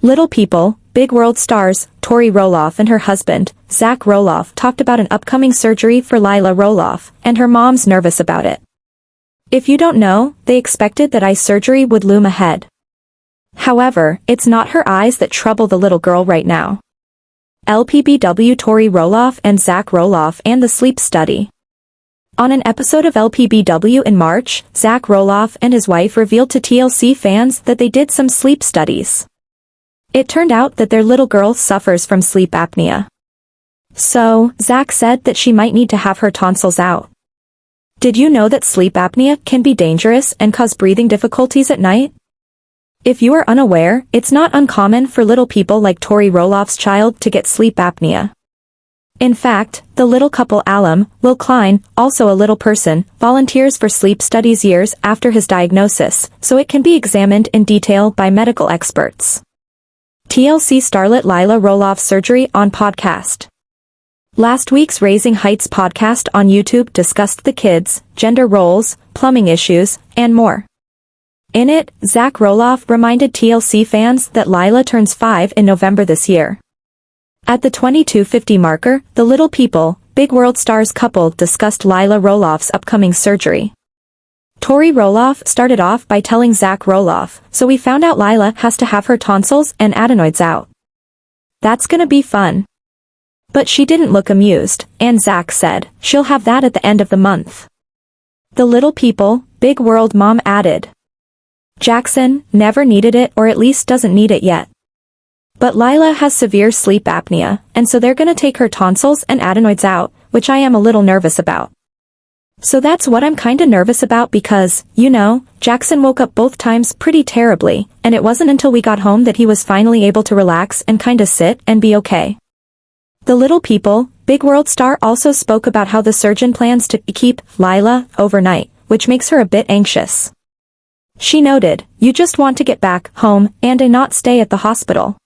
Little People, Big World stars, Tori Roloff and her husband, Zach Roloff talked about an upcoming surgery for Lilah Roloff, and her mom's nervous about it. If you don't know, they expected that eye surgery would loom ahead. However, it's not her eyes that trouble the little girl right now. LPBW Tori Roloff and Zach Roloff and the sleep study. On an episode of LPBW in March, Zach Roloff and his wife revealed to TLC fans that they did some sleep studies. It turned out that their little girl suffers from sleep apnea. So, Zach said that she might need to have her tonsils out. Did you know that sleep apnea can be dangerous and cause breathing difficulties at night? If you are unaware, it's not uncommon for little people like Tori Roloff's child to get sleep apnea. In fact, the little couple alum, Will Klein, also a little person, volunteers for sleep studies years after his diagnosis, so it can be examined in detail by medical experts. TLC starlet Lilah Roloff surgery on podcast. Last week's Raising Heights podcast on YouTube discussed the kids, gender roles, plumbing issues, and more. In it, Zach Roloff reminded TLC fans that Lilah turns 5 in November this year. At the 2250 marker, the Little People, Big World stars couple discussed Lilah Roloff's upcoming surgery. Tori Roloff started off by telling Zach Roloff, "So we found out Lilah has to have her tonsils and adenoids out. That's gonna be fun." But she didn't look amused, and Zach said, "She'll have that at the end of the month." The Little People, Big World mom added, "Jackson never needed it, or at least doesn't need it yet. But Lilah has severe sleep apnea, and so they're gonna take her tonsils and adenoids out, which I am a little nervous about. So that's what I'm kinda nervous about because, you know, Jackson woke up both times pretty terribly, and it wasn't until we got home that he was finally able to relax and kinda sit and be okay." The Little People, Big World star also spoke about how the surgeon plans to keep Lilah overnight, which makes her a bit anxious. She noted, "You just want to get back home and not stay at the hospital."